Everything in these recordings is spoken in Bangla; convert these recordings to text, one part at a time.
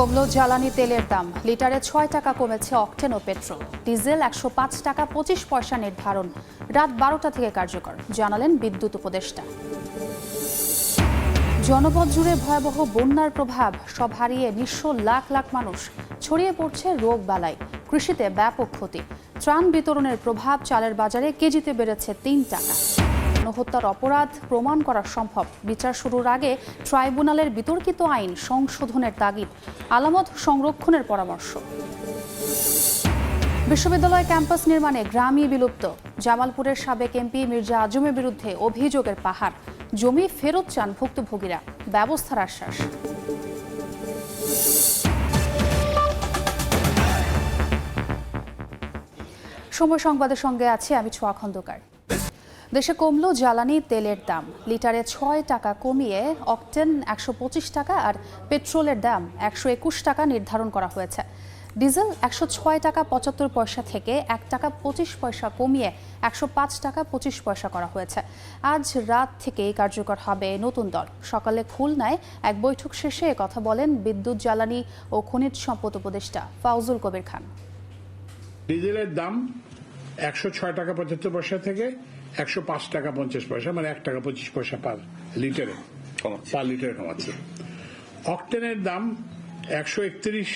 কমলো জ্বালানি তেলের দাম। লিটারে ৬ টাকা কমেছে অকটেন ও পেট্রোল। ডিজেল ১০৫ টাকা ২৫ পয়সা নির্ধারণ রাত ১২টা থেকে কার্যকর, জানালেন বিদ্যুৎ উপদেষ্টা। জনপদ জুড়ে ভয়াবহ বন্যার প্রভাব, সব হারিয়ে নিঃস্ব লাখ লাখ মানুষ। ছড়িয়ে পড়ছে রোগ বালাই, কৃষিতে ব্যাপক ক্ষতি। ত্রাণ বিতরণের প্রভাব, চালের বাজারে কেজিতে বেড়েছে ৩ টাকা। হত্যার অপরাধ প্রমাণ করা সম্ভব, বিচার শুরুর আগে ট্রাইব্যুনালের বিতর্কিত আইন সংশোধনের তাগিদ, আলামত সংরক্ষণের পরামর্শ। বিশ্ববিদ্যালয় ক্যাম্পাস নির্মাণে গ্রামই বিলুপ্ত। জামালপুরের সাবেক এমপি মির্জা আজমের বিরুদ্ধে অভিযোগের পাহাড়। জমি ফেরত চান ভুক্তভোগীরা, ব্যবস্থার আশ্বাস। সময় সংবাদের সঙ্গে আছে আমি ছোঁয়া খন্দকার। দেশে কমলো জ্বালানি তেলের দাম। লিটারে ৬ টাকা কমিয়ে অকটেন ১২৫ টাকা আর পেট্রোলের দাম ১২১ টাকা নির্ধারণ করা হয়েছে। ডিজেল ১০৬ টাকা ৭৫ পয়সা থেকে ১ টাকা ২৫ পয়সা কমিয়ে ১০৫ টাকা ২৫ পয়সা করা হয়েছে। আজ রাত থেকেই কার্যকর হবে নতুন দর। সকালে খুলনায় এক বৈঠক শেষে কথা বলেন বিদ্যুৎ, জ্বালানি ও খনিজ সম্পদ উপদেষ্টা ফাউজুল কবির খান। ডিজেলের দাম ১০৬ টাকা ৭৫ পয়সা থেকে ১০৫ টাকা ৫০ পয়সা, মানে ১ টাকা ২৫ পয়সা পার লিটারে কমাচ্ছে। অকটেনের দাম ১৩১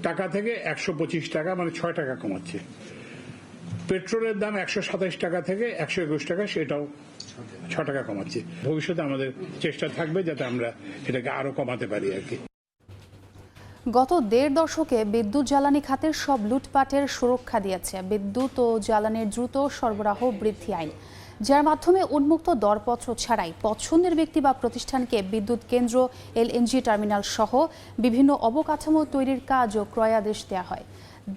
টাকা থেকে ১২৫ টাকা, মানে ৬ টাকা কমাচ্ছে। পেট্রোলের দাম ১২৭ টাকা থেকে ১২১ টাকা, সেটাও ৬ টাকা কমাচ্ছে। ভবিষ্যতে আমাদের চেষ্টা থাকবে যাতে আমরা এটাকে আরো কমাতে পারি আর কি। গত ১.৫ দশকে বিদ্যুৎ জ্বালানি খাতের সব লুটপাটের সুরক্ষা দিয়েছে বিদ্যুৎ ও জ্বালানির দ্রুত সরবরাহ বৃদ্ধি আইন, যার মাধ্যমে উন্মুক্ত দরপত্র ছাড়াই পছন্দের ব্যক্তি বা প্রতিষ্ঠানকে বিদ্যুৎ কেন্দ্র, এলএনজি টার্মিনাল সহ বিভিন্ন অবকাঠামো তৈরির কাজ ও ক্রয়াদেশ দেওয়া হয়।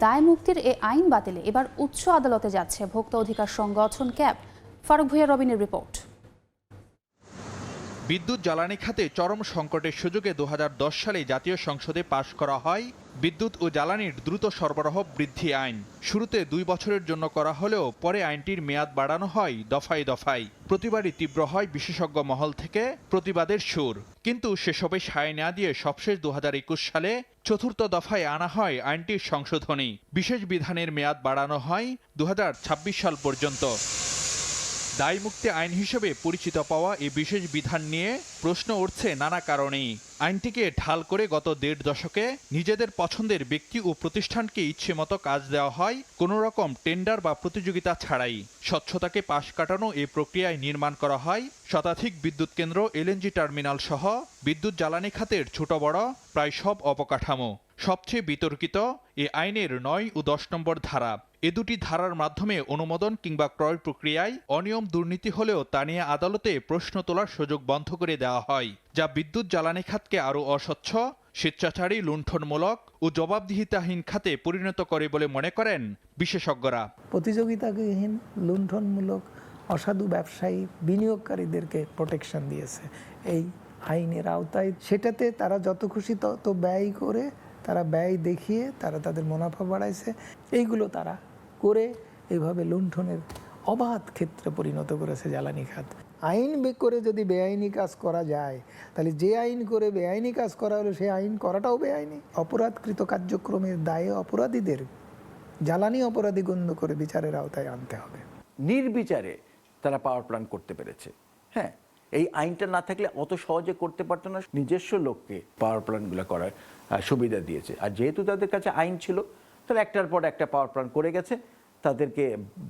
দায় মুক্তির এ আইন বাতিলে এবার উচ্চ আদালতে যাচ্ছে ভোক্তা অধিকার সংগঠন ক্যাব। ফারুক ভূঁইয়া রবিনের রিপোর্ট। বিদ্যুৎ জ্বালানি খাতে চরম সংকটের সুযোগে ২০১০ সালে জাতীয় সংসদে পাশ করা হয় বিদ্যুৎ ও জ্বালানির দ্রুত সরবরাহ বৃদ্ধি আইন। শুরুতে ২ বছরের জন্য করা হলেও পরে আইনটির মেয়াদ বাড়ানো হয় দফায় দফায়। প্রতিবারই তীব্র হয় বিশেষজ্ঞ মহল থেকে প্রতিবাদের সুর, কিন্তু সেসবে সায় না দিয়ে সবশেষ ২০২১ সালে চতুর্থ দফায় আনা হয় আইনটির সংশোধনী। বিশেষ বিধানের মেয়াদ বাড়ানো হয় ২০২৬ সাল পর্যন্ত। দায়মুক্তি আইন হিসেবে পরিচিত পাওয়া এই বিশেষ বিধান নিয়ে প্রশ্ন উঠছে নানা কারণেই। আইনটিকে ঢাল করে গত ১.৫ দশকে নিজেদের পছন্দের ব্যক্তি ও প্রতিষ্ঠানকে ইচ্ছে মতো কাজ দেওয়া হয় কোনো রকম টেন্ডার বা প্রতিযোগিতা ছাড়াই। স্বচ্ছতাকে পাশ কাটানো এই প্রক্রিয়ায় নির্মাণ করা হয় শতাধিক বিদ্যুৎ কেন্দ্র, এলএনজি টার্মিনাল সহ বিদ্যুৎ জ্বালানি খাতের ছোট বড় প্রায় সব অবকাঠামো। সবচেয়ে বিতর্কিত এ আইনের ৯ ও ১০ নম্বর ধারা। এ দুটি ধারার মাধ্যমে অনুমোদন কিংবা ক্রয় প্রক্রিয়ায় অনিয়ম দুর্নীতি হলেও তা নিয়ে আদালতে প্রশ্ন তোলার সুযোগ বন্ধ করে দেওয়া হয়, যা বিদ্যুৎ জ্বালানি খাতকে আরও অস্বচ্ছ, স্বেচ্ছাচারী, লুণ্ঠনমূলক ও জবাবদিহিতাহীন খাতে পরিণত করে বলে মনে করেন বিশেষজ্ঞরা। প্রতিযোগিতাহীন, লুণ্ঠনমূলক, অসাধু ব্যবসায়ী, বিনিয়োগকারীদেরকে প্রোটেকশন দিয়েছে এই আইনের আওতায়। সেটাতে তারা যত খুশি তত ব্যয় করে, তারা ব্যয় দেখিয়ে তারা তাদের মুনাফা বাড়াইছে। এইগুলো তারা করে এইভাবে লুণ্ঠনের অবাধ ক্ষেত্রে পরিণত করেছে জ্বালানি খাত। আইন করে যদি বেআইনি কাজ করা যায়, তাহলে যে আইন করে বেআইনি কাজ করা হলো সেই আইন করাটাও বেআইনি। অপরাধকৃত কার্যক্রমের দায়ে অপরাধীদের জ্বালানি অপরাধী গণ্য করে বিচারের আওতায় আনতে হবে। নির্বিচারে তারা পাওয়ার প্ল্যান্ট করতে পেরেছে। হ্যাঁ, এই আইনটা না থাকলে অত সহজে করতে পারতো না। নিজস্ব লোককে পাওয়ার প্ল্যান্টগুলো করার সুবিধা দিয়েছে। আর যেহেতু তাদের কাছে আইন ছিল, তারা একটার পর একটা পাওয়ার প্ল্যান্ট করে গেছে, তাদেরকে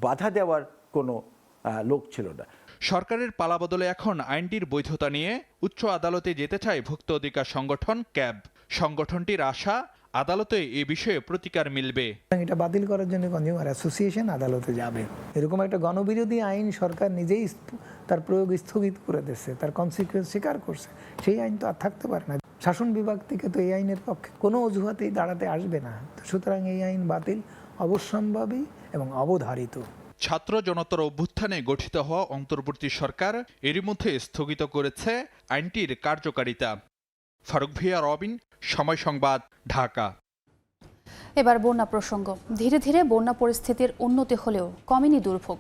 বাধা দেওয়ার কোনো লোক ছিল না। সরকারের পালাবদলে এখন আইনটির বৈধতা নিয়ে উচ্চ আদালতে যেতে চায় ভোক্তা অধিকার সংগঠন ক্যাব। সংগঠনটির আশা আদালতে এ বিষয়ে প্রতিকার মিলবে। এটা বাতিল করার জন্য কনজিউমার অ্যাসোসিয়েশন আদালতে যাবে। এরকম একটা গণবিরোধী আইন সরকার নিজেই তার প্রয়োগ স্থগিত করে দিচ্ছে, তার কনসিকুয়েন্স স্বীকার করছে। সেই আইন তো আর থাকতে পারে না। শাসন বিভাগ থেকে তো এই আইনের পক্ষে কোনো অজুহাতেই দাঁড়াতে আসবে না। সুতরাং এই আইন বাতিল অবশ্যম্ভাবী এবং অবধারিত। ছাত্র জনতার অভ্যুত্থানে গঠিত হওয়া অন্তর্বর্তী সরকার এরই মধ্যে স্থগিত করেছে আইনটির কার্যকারিতা। ফারুক ভূঁইয়া, রবিন, সময় সংবাদ, ঢাকা। এবার বন্যা প্রসঙ্গ। ধীরে ধীরে বন্যা পরিস্থিতির উন্নতি হলেও কমেনি দুর্ভোগ।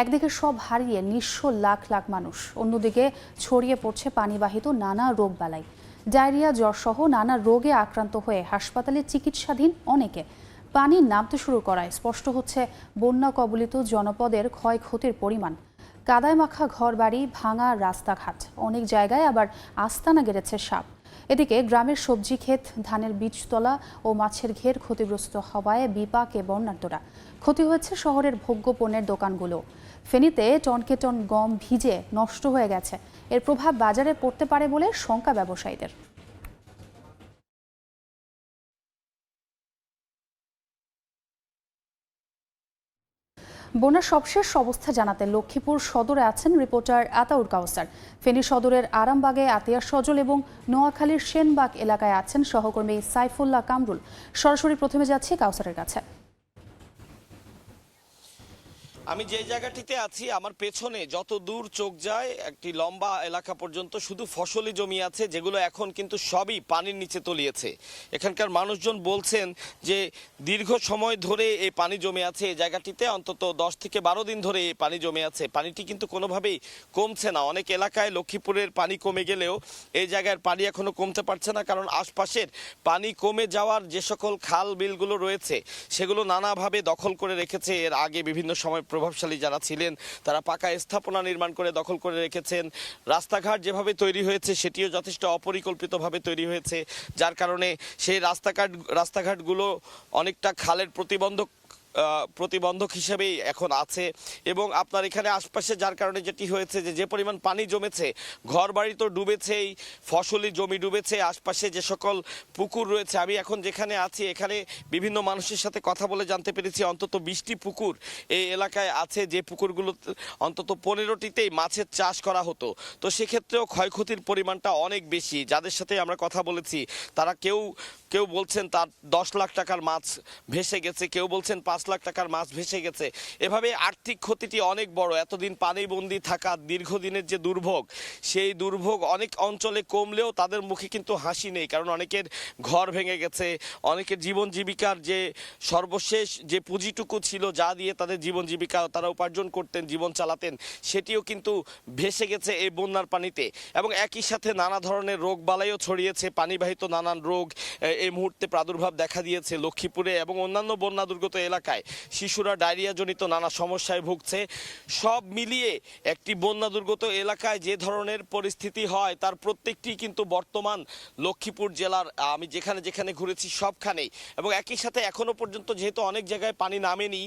একদিকে সব হারিয়ে নিঃস্ব লাখ লাখ মানুষ, অন্যদিকে ছড়িয়ে পড়ছে পানিবাহিত নানা রোগবালাই। ডায়রিয়া, জ্বরসহ নানা রোগে আক্রান্ত হয়ে হাসপাতালে চিকিৎসাধীন অনেকে। পানি নামতে শুরু করায় স্পষ্ট হচ্ছে বন্যা কবলিত জনপদের ক্ষয়ক্ষতির পরিমাণ। কাদায় মাখা ঘরবাড়ি, ভাঙা রাস্তাঘাট, অনেক জায়গায় আবার আস্তানা গেড়েছে সাপ। এদিকে গ্রামের সবজি ক্ষেত, ধানের বীজতলা ও মাছের ঘের ক্ষতিগ্রস্ত হওয়ায় বিপাকে বন্যার্তরা। ক্ষতি হয়েছে শহরের ভোগ্য পণ্যের দোকানগুলো। ফেনীতে টনকে টন গম ভিজে নষ্ট হয়ে গেছে। এর প্রভাব বাজারে পড়তে পারে বলে শঙ্কা ব্যবসায়ীদের। বন্যার সবশেষ অবস্থা জানাতে লক্ষ্মীপুর সদরে আছেন রিপোর্টার আতাউর কাউসার। ফেনী সদরের আরামবাগে আতিয়া সজল এবং নোয়াখালীর সেনবাগ এলাকায় আছেন সহকর্মী সাইফুল্লাহ কামরুল। সরাসরি প্রথমে যাচ্ছি কাউসারের কাছে। আমি যে জায়গাটিতে আছি, আমার পেছনে যত দূর চোখ যায় একটি লম্বা এলাকা পর্যন্ত শুধু ফসলি জমি আছে, যেগুলো এখন কিন্তু সবই পানির নিচে তলিয়েছে। এখানকার মানুষজন বলছেন যে দীর্ঘ সময় ধরে এই পানি জমে আছে এই জায়গাটিতে, অন্তত 10 থেকে 12 দিন ধরে এই পানি জমে আছে। পানিটি কিন্তু কোনোভাবেই কমছে না। অনেক এলাকায় লক্ষ্মীপুরের পানি কমে গেলেও এই জায়গার পানি এখনো কমতে পারছে না, কারণ আশপাশের পানি কমে যাওয়ার যে সকল খাল বিলগুলো রয়েছে সেগুলো নানাভাবে দখল করে রেখেছে। এর আগে বিভিন্ন সময় প্রভাবশালী যারা ছিলেন তারা পাকা স্থাপনা নির্মাণ করে দখল করে রেখেছেন। রাস্তাঘাট যেভাবে তৈরি হয়েছে সেটিও যথেষ্ট অপরিকল্পিতভাবে তৈরি হয়েছে, যার কারণে সেই রাস্তাঘাটগুলো অনেকটা খালের প্রতিবন্ধক হিসেবেই এখন আছে। এবং আপনার এখানে আশপাশে যার কারণে যেটি হয়েছে যে পরিমাণ পানি জমেছে, ঘর বাড়ি তো ডুবেছেই, ফসলি জমি ডুবেছে, আশপাশে যে সকল পুকুর রয়েছে। আমি এখন যেখানে আছি এখানে বিভিন্ন মানুষের সাথে কথা বলে জানতে পেরেছি অন্তত 20টি পুকুর এই এলাকায় আছে, যে পুকুরগুলো অন্তত 15টিতেই মাছের চাষ করা হতো। তো সেক্ষেত্রেও ক্ষয়ক্ষতির পরিমাণটা অনেক বেশি। যাদের সাথে আমরা কথা বলেছি তারা কেউ বলছেন তার 10 লাখ টাকার মাছ ভেসে গেছে, কেউ বলছেন 5 লাখ টাকার মাছ ভেসে গেছে। এভাবে আর্থিক ক্ষতিটি অনেক বড়। এতদিন পানিবন্দী থাকা দীর্ঘদিনের যে দুর্ভোগ, সেই দুর্ভোগ অনেক অঞ্চলে কমলেও তাদের মুখে কিন্তু হাসি নেই, কারণ অনেকের ঘর ভেঙে গেছে, অনেকের জীবন জীবিকার যে সর্বশেষ যে পুঁজিটুকু ছিল, যা দিয়ে তাদের জীবন জীবিকা তারা উপার্জন করতেন, জীবন চালাতেন, সেটিও কিন্তু ভেসে গেছে এই বন্যার পানিতে। এবং একই সাথে নানা ধরনের রোগ বালাইও ছড়িয়েছে, পানিবাহিত নানান রোগ এই মুহূর্তে প্রাদুর্ভাব দেখা দিয়েছে লক্ষ্মীপুরে এবং অন্যান্য বন্যা দুর্গত এলাকায়। শিশুরা ডায়রিয়াজনিত নানা সমস্যায় ভুগছে। সব মিলিয়ে একটি বন্যা দুর্গত এলাকায় যে ধরনের পরিস্থিতি হয় তার প্রত্যেকটি কিন্তু বর্তমান লক্ষ্মীপুর জেলার আমি যেখানে যেখানে ঘুরেছি সবখানেই। এবং একই সাথে এখনো পর্যন্ত যেহেতু অনেক জায়গায় পানি নামেনি,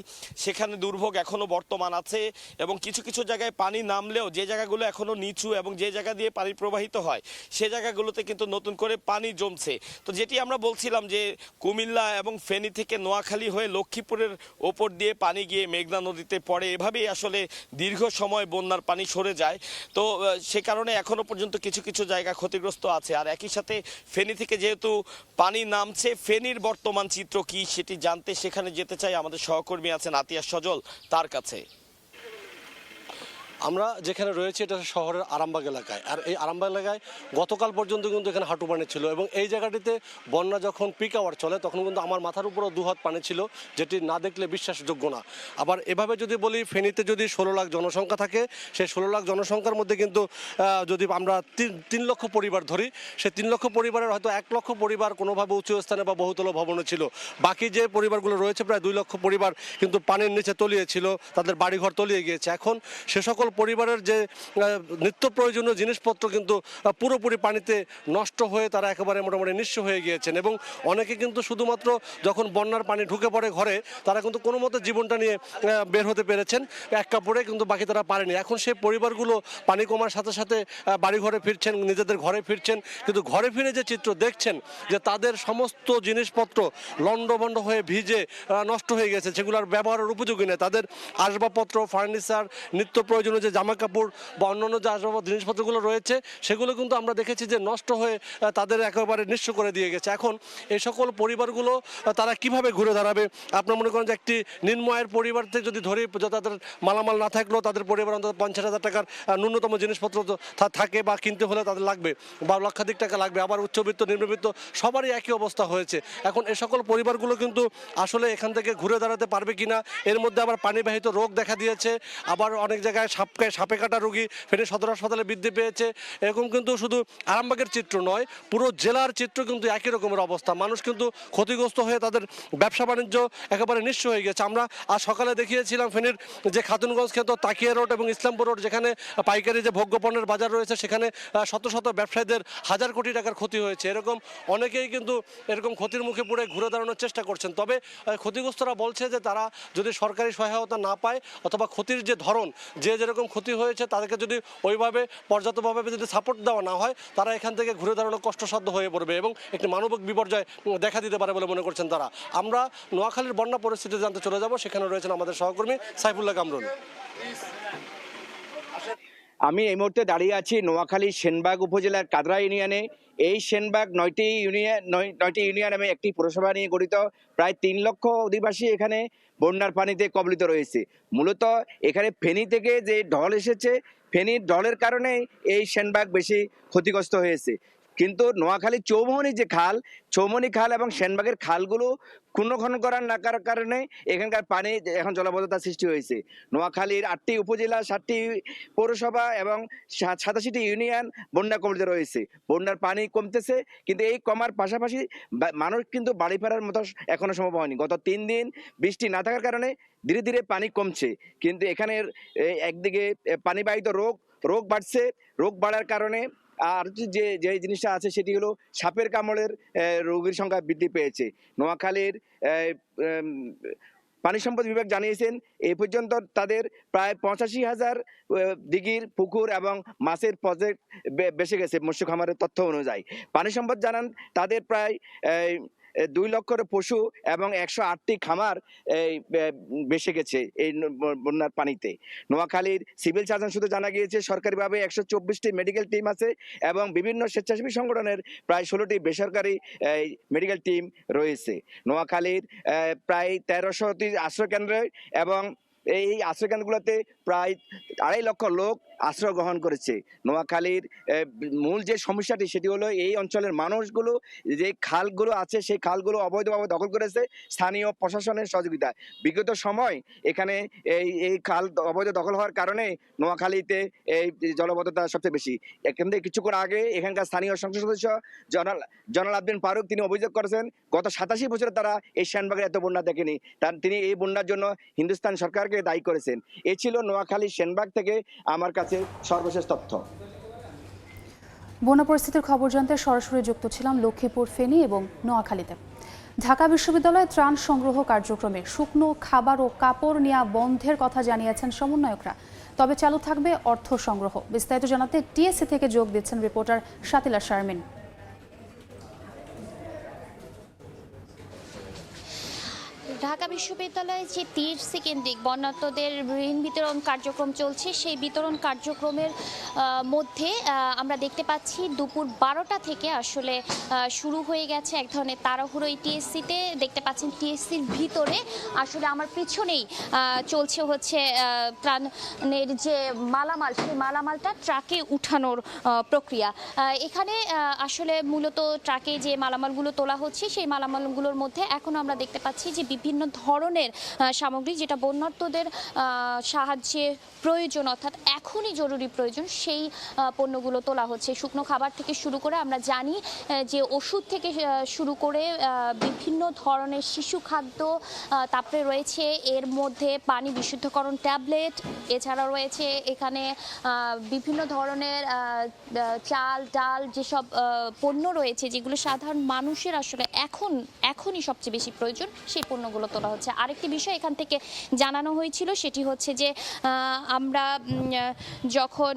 সেখানে দুর্ভোগ এখনো বর্তমান আছে। এবং কিছু কিছু জায়গায় পানি নামলেও যে জায়গাগুলো এখনো নিচু এবং যে জায়গা দিয়ে পানি প্রবাহিত হয় সে জায়গাগুলোতে কিন্তু নতুন করে পানি জমছে। তো যেটি আমরা বলছিলাম যে কুমিল্লা এবং ফেনী থেকে নোয়াখালী হয়ে লক্ষ্মীপুরের ওপর দিয়ে পানি গিয়ে মেঘনা নদীতে পড়ে, এভাবেই আসলে দীর্ঘ সময় বন্যার পানি সরে যায়। তো সে কারণে এখনো পর্যন্ত কিছু কিছু জায়গা ক্ষতিগ্রস্ত আছে। আর একই সাথে ফেনী থেকে যেহেতু পানি নামছে, ফেনীর বর্তমান চিত্র কি সেটি জানতে সেখানে যেতে চাই। আমাদের সহকর্মী আছেন আতিয়া সজল, তার কাছে। আমরা যেখানে রয়েছি এটা শহরের আরামবাগ এলাকায়, আর এই আরামবাগ এলাকায় গতকাল পর্যন্ত কিন্তু এখানে হাঁটু পানি ছিল। এবং এই জায়গাটিতে বন্যা যখন পিক আওয়ার চলে তখন কিন্তু আমার মাথার উপরও 2 হাত পানি ছিল, যেটি না দেখলে বিশ্বাসযোগ্য না। আবার এভাবে যদি বলি, ফেনীতে যদি 16 লাখ জনসংখ্যা থাকে, সেই 16 লাখ জনসংখ্যার মধ্যে কিন্তু যদি আমরা 3 লক্ষ পরিবার ধরি, সেই 3 লক্ষ পরিবারের হয়তো 1 লক্ষ পরিবার কোনোভাবে উঁচু স্থানে বা বহুতল ভবনে ছিল। বাকি যে পরিবারগুলো রয়েছে প্রায় 2 লক্ষ পরিবার কিন্তু পানির নিচে তলিয়ে ছিল, তাদের বাড়িঘর তলিয়ে গিয়েছে। এখন সে সকল পরিবারের যে নিত্য প্রয়োজনীয় জিনিসপত্র কিন্তু পুরোপুরি পানিতে নষ্ট হয়ে তারা একেবারে মোটামুটি নিঃস্ব হয়ে গিয়েছেন। এবং অনেকে কিন্তু শুধুমাত্র যখন বন্যার পানি ঢুকে পড়ে ঘরে, তারা কিন্তু কোনো মতো জীবনটা নিয়ে বের হতে পেরেছেন এক কাপড়ে, কিন্তু বাকি তারা পারেনি। এখন সেই পরিবারগুলো পানি কমার সাথে সাথে বাড়ি ঘরে ফিরছেন, নিজেদের ঘরে ফিরছেন, কিন্তু ঘরে ফিরে যে চিত্র দেখছেন যে তাদের সমস্ত জিনিসপত্র লণ্ডভণ্ড হয়ে ভিজে নষ্ট হয়ে গেছে, সেগুলো আর ব্যবহারের উপযোগী নেই। তাদের আসবাবপত্র, ফার্নিচার, নিত্য প্রয়োজনীয় যে জামা কাপড় বা অন্যান্য যে আসবাব জিনিসপত্রগুলো রয়েছে সেগুলো কিন্তু আমরা দেখেছি যে নষ্ট হয়ে তাদের একেবারে নিঃস্ব করে দিয়ে গেছে। এখন এই সকল পরিবারগুলো তারা কিভাবে ঘুরে দাঁড়াবে? আপনার মনে করেন যে একটি নিম্ন আয়ের পরিবার থেকে যদি ধরি, তাদের মালামাল না থাকলেও তাদের পরিবার অন্তত 50,000 টাকার ন্যূনতম জিনিসপত্র থাকে বা কিনতে হলে তাদের লাগবে, বা লক্ষাধিক টাকা লাগবে। আবার উচ্চবিত্ত, নিম্নবিত্ত সবারই একই অবস্থা হয়েছে। এখন এই সকল পরিবারগুলো কিন্তু আসলে এখান থেকে ঘুরে দাঁড়াতে পারবে কিনা, এর মধ্যে আবার পানিবাহিত রোগ দেখা দিয়েছে, আবার অনেক জায়গায় সাপ সাপে কাটা রোগী ফেনী সদর হাসপাতালে বৃদ্ধি পেয়েছে। এরকম কিন্তু শুধু আরামবাগের চিত্র নয়, পুরো জেলার চিত্র কিন্তু একই রকমের অবস্থা। মানুষ কিন্তু ক্ষতিগ্রস্ত হয়ে তাদের ব্যবসা বাণিজ্য একেবারে নিঃস্ব হয়ে গেছে। আমরা আজ সকালে দেখিয়েছিলাম ফেনীর যে খাতুনগঞ্জ ক্ষেত্র তাকিয়া রোড এবং ইসলামপুর রোড, যেখানে পাইকারি যে ভোগ্যপণ্যের বাজার রয়েছে, সেখানে শত শত ব্যবসায়ীদের হাজার কোটি টাকার ক্ষতি হয়েছে। এরকম অনেকেই কিন্তু এরকম ক্ষতির মুখে পড়ে ঘুরে দাঁড়ানোর চেষ্টা করছেন। তবে ক্ষতিগ্রস্তরা বলছে যে তারা যদি সরকারি সহায়তা না পায় অথবা ক্ষতির যে ধরন, যে যেরকম ক্ষতি হয়েছে তাদেরকে যদি ওইভাবে পর্যাপ্তভাবে যদি সাপোর্ট দেওয়া না হয়, তারা এখান থেকে ঘুরে দাঁড়ানো কষ্টসাধ্য হয়ে পড়বে এবং একটি মানবিক বিপর্যয় দেখা দিতে পারে বলে মনে করছেন তারা। আমরা নোয়াখালীর বন্যা পরিস্থিতি জানতে চলে যাব, সেখানে রয়েছেন আমাদের সহকর্মী সাইফুল্লাহ কামরুল। আমি এই মুহূর্তে দাঁড়িয়ে আছি নোয়াখালী সেনবাগ উপজেলার কাদরা ইউনিয়নে। এই সেনবাগ 9টি ইউনিয়ন এবং একটি পৌরসভা নিয়ে গঠিত। প্রায় 3 লক্ষ অধিবাসী এখানে বন্যার পানিতে কবলিত রয়েছে। মূলত এখানে ফেনী থেকে যে ঢল এসেছে, ফেনীর ঢলের কারণে এই সেনবাগ বেশি ক্ষতিগ্রস্ত হয়েছে। কিন্তু নোয়াখালী চৌমোহনী যে খাল, চৌমোহনী খাল এবং সেনবাগের খালগুলো পুনর্খনন করার না করার কারণে এখানকার পানি এখন জলাবদ্ধতার সৃষ্টি হয়েছে। নোয়াখালীর 8টি উপজেলা, 7টি পৌরসভা এবং 87টি ইউনিয়ন বন্যা কবলিত রয়েছে। বন্যার পানি কমতেছে, কিন্তু এই কমার পাশাপাশি মানুষ কিন্তু বাড়ি ফেরার মতো এখনো সম্ভব হয়নি। গত 3 দিন বৃষ্টি না থাকার কারণে ধীরে ধীরে পানি কমছে, কিন্তু এখানের একদিকে পানিবাহিত রোগ বাড়ছে। রোগ বাড়ার কারণে আর যে জিনিসটা আছে সেটি হলো সাপের কামড়ের রোগীর সংখ্যা বৃদ্ধি পেয়েছে। নোয়াখালীর পানি সম্পদ বিভাগ জানিয়েছেন এই পর্যন্ত তাদের প্রায় 85,000 দিঘির পুকুর এবং মাছের প্রজেক্ট বেসে গেছে মৎস্য খামারের তথ্য অনুযায়ী। পানি সম্পদ জানান তাদের প্রায় 2 লক্ষের পশু এবং 108টি খামার বেসে গেছে এই বন্যার পানিতে। নোয়াখালীর সিভিল সার্জন শুধু জানা গিয়েছে সরকারিভাবে 124টি মেডিকেল টিম আছে এবং বিভিন্ন স্বেচ্ছাসেবী সংগঠনের প্রায় 16টি বেসরকারি মেডিকেল টিম রয়েছে। নোয়াখালীর প্রায় 1300টি আশ্রয়কেন্দ্রে এবং এই আশ্রয়কেন্দ্রগুলোতে প্রায় 2.5 লক্ষ লোক আশ্রয় গ্রহণ করেছে। নোয়াখালীর মূল যে সমস্যাটি সেটি হলো এই অঞ্চলের মানুষগুলো যে খালগুলো আছে সেই খালগুলো অবৈধভাবে দখল করেছে স্থানীয় প্রশাসনের সহযোগিতা। বিগত সময় এখানে এই খাল অবৈধ দখল হওয়ার কারণে নোয়াখালীতে এই জলাবদ্ধতা সবচেয়ে বেশি। এখান থেকে কিছুক্ষণ আগে এখানকার স্থানীয় সংসদ সদস্য জনাল আবদিন ফারুক তিনি অভিযোগ করেছেন গত 87 বছরে তারা এই সেনবাগের এত বন্যা দেখেনি। তিনি এই বন্যার জন্য হিন্দুস্তান সরকারকে দায়ী করেছেন। এ ছিল নোয়াখালী সেনবাগ থেকে আমার কাছে সর্বশেষ তথ্য। বন্যা পরিস্থিতির খবর জানতে সরাসরি যুক্ত ছিলাম লক্ষ্মীপুর, ফেনী এবং নোয়াখালীতে। ঢাকা বিশ্ববিদ্যালয়ে ত্রাণ সংগ্রহ কার্যক্রমে শুকনো খাবার ও কাপড় নেওয়া বন্ধের কথা জানিয়েছেন সমন্বয়করা। তবে চালু থাকবে অর্থ সংগ্রহ। বিস্তারিত জানাতে টিএসসি থেকে যোগ দিচ্ছেন রিপোর্টার শাতিলা শারমিন। ঢাকা বিশ্ববিদ্যালয়ে যে টিএসসি কেন্দ্রিক বন্যার্তদের ঋণ বিতরণ কার্যক্রম চলছে, সেই বিতরণ কার্যক্রমের মধ্যে আমরা দেখতে পাচ্ছি দুপুর 12টা থেকে আসলে শুরু হয়ে গেছে এক ধরনের তাড়াহুড়ো এই টিএসসিতে। দেখতে পাচ্ছেন টিএসসির ভিতরে আসলে আমার পিছনেই চলছে হচ্ছে ত্রাণের যে মালামাল, সেই মালামালটা ট্রাকে উঠানোর প্রক্রিয়া। এখানে আসলে মূলত ট্রাকে যে মালামালগুলো তোলা হচ্ছে সেই মালামালগুলোর মধ্যে এখন আমরা দেখতে পাচ্ছি যে বিভিন্ন ধরনের সামগ্রী যেটা বন্যার্তদের সাহায্যে প্রয়োজন, অর্থাৎ এখনই জরুরি প্রয়োজন, সেই পণ্যগুলো তোলা হচ্ছে। শুকনো খাবার থেকে শুরু করে আমরা জানি যে ওষুধ থেকে শুরু করে বিভিন্ন ধরনের শিশু খাদ্য, তারপরে রয়েছে এর মধ্যে পানি বিশুদ্ধকরণ ট্যাবলেট, এছাড়া রয়েছে এখানে বিভিন্ন ধরনের চাল ডাল যেসব পণ্য রয়েছে যেগুলো সাধারণ মানুষের আসলে এখনই সবচেয়ে বেশি প্রয়োজন, সেই পণ্যগুলো তোলা হচ্ছে। আরেকটি বিষয় এখান থেকে জানানো হয়েছিল সেটি হচ্ছে যে আমরা যখন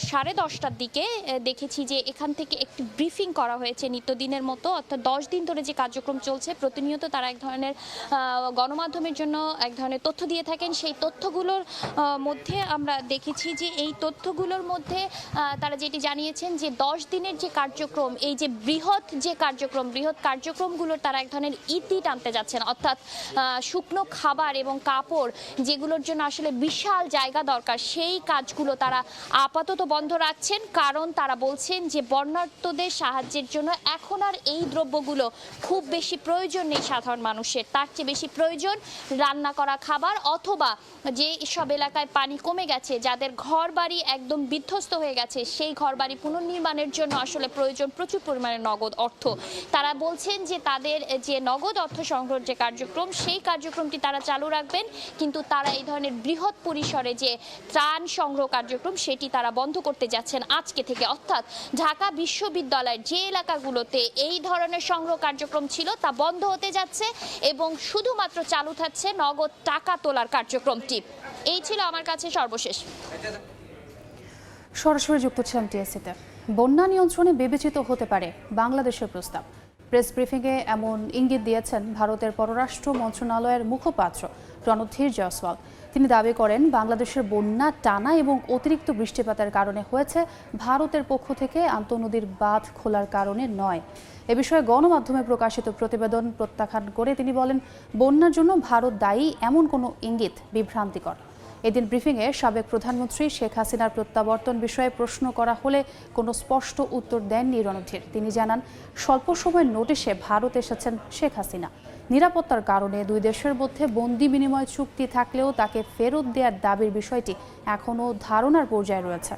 10:30টার দিকে দেখেছি যে এখান থেকে একটি ব্রিফিং করা হয়েছে নিত্যদিনের মতো, অর্থাৎ 10 দিন ধরে যে কার্যক্রম চলছে প্রতিনিয়ত তারা এক ধরনের গণমাধ্যমের জন্য এক ধরনের তথ্য দিয়ে থাকেন। সেই তথ্যগুলোর মধ্যে আমরা দেখেছি যে এই তথ্যগুলোর মধ্যে তারা যেটি জানিয়েছেন যে 10 দিনের যে কার্যক্রম, এই যে বৃহৎ কার্যক্রমগুলোর তারা এক ধরনের ইতি টানতে যাচ্ছেন। যাচ্ছেন, অর্থাৎ শুকনো খাবার এবং কাপড় যেগুলোর জন্য আসলে বিশাল জায়গা দরকার, সেই কাজগুলো তারা আপাতত বন্ধ রাখছেন। কারণ তারা বলছেন যে বন্যার্তদের সাহায্যের জন্য এখন আর এই দ্রব্যগুলো খুব বেশি প্রয়োজন নেই সাধারণ মানুষের, তার চেয়ে বেশি প্রয়োজন রান্না করা খাবার, অথবা যে সব এলাকায় পানি কমে গেছে, যাদের ঘর বাড়ি একদম বিধ্বস্ত হয়ে গেছে, সেই ঘর বাড়ি পুনর্নির্মাণের জন্য আসলে প্রয়োজন প্রচুর পরিমাণে নগদ অর্থ। তারা বলছেন যে তাদের যে নগদ অর্থ সংগ্রহের যে কার্যক্রম, সেই কার্যক্রমটি তারা চালু রাখবেন, কিন্তু তারা এই ধরনের বৃহৎ পরিসরে যে ত্রাণ সংগ্রহ কার্যক্রম সেটি তারা বন্ধ করতে যাচ্ছেন আজকে থেকে। অর্থাৎ ঢাকা বিশ্ববিদ্যালয়ের যে এলাকাগুলোতে এই ধরনের সংগ্রহ কার্যক্রম ছিল তা বন্ধ হতে যাচ্ছে এবং শুধুমাত্র চালু থাকছে নগদ টাকা তোলার কার্যক্রমটি। এই ছিল আমার কাছে সর্বশেষ। সরাসরি যুক্ত ছিলাম টিএসসিতে। বন্যা নিয়ন্ত্রণে বিবেচিত হতে পারে বাংলাদেশের প্রস্তাব। প্রেস ব্রিফিংয়ে এমন ইঙ্গিত দিয়েছেন ভারতের পররাষ্ট্র মন্ত্রণালয়ের মুখপাত্র রণধীর জয়সওয়াল। তিনি দাবি করেন বাংলাদেশের বন্যা টানা এবং অতিরিক্ত বৃষ্টিপাতের কারণে হয়েছে, ভারতের পক্ষ থেকে আন্তঃনদীর বাঁধ খোলার কারণে নয়। এ বিষয়ে গণমাধ্যমে প্রকাশিত প্রতিবেদন প্রত্যাখ্যান করে তিনি বলেন, বন্যার জন্য ভারত দায়ী এমন কোনো ইঙ্গিত বিভ্রান্তিকর। এদিন ব্রিফিংয়ে সাবেক প্রধানমন্ত্রী শেখ হাসিনার প্রত্যাবর্তন বিষয়ে প্রশ্ন করা হলে কোনো স্পষ্ট উত্তর দেননি রণধীর। তিনি জানান, স্বল্প সময়ের নোটিশে ভারত এসেছেন শেখ হাসিনা। নিরাপত্তার কারণে দুই দেশের মধ্যে বন্দি বিনিময় চুক্তি থাকলেও তাকে ফেরত দেওয়ার দাবির বিষয়টি এখনও ধারণার পর্যায়ে রয়েছে।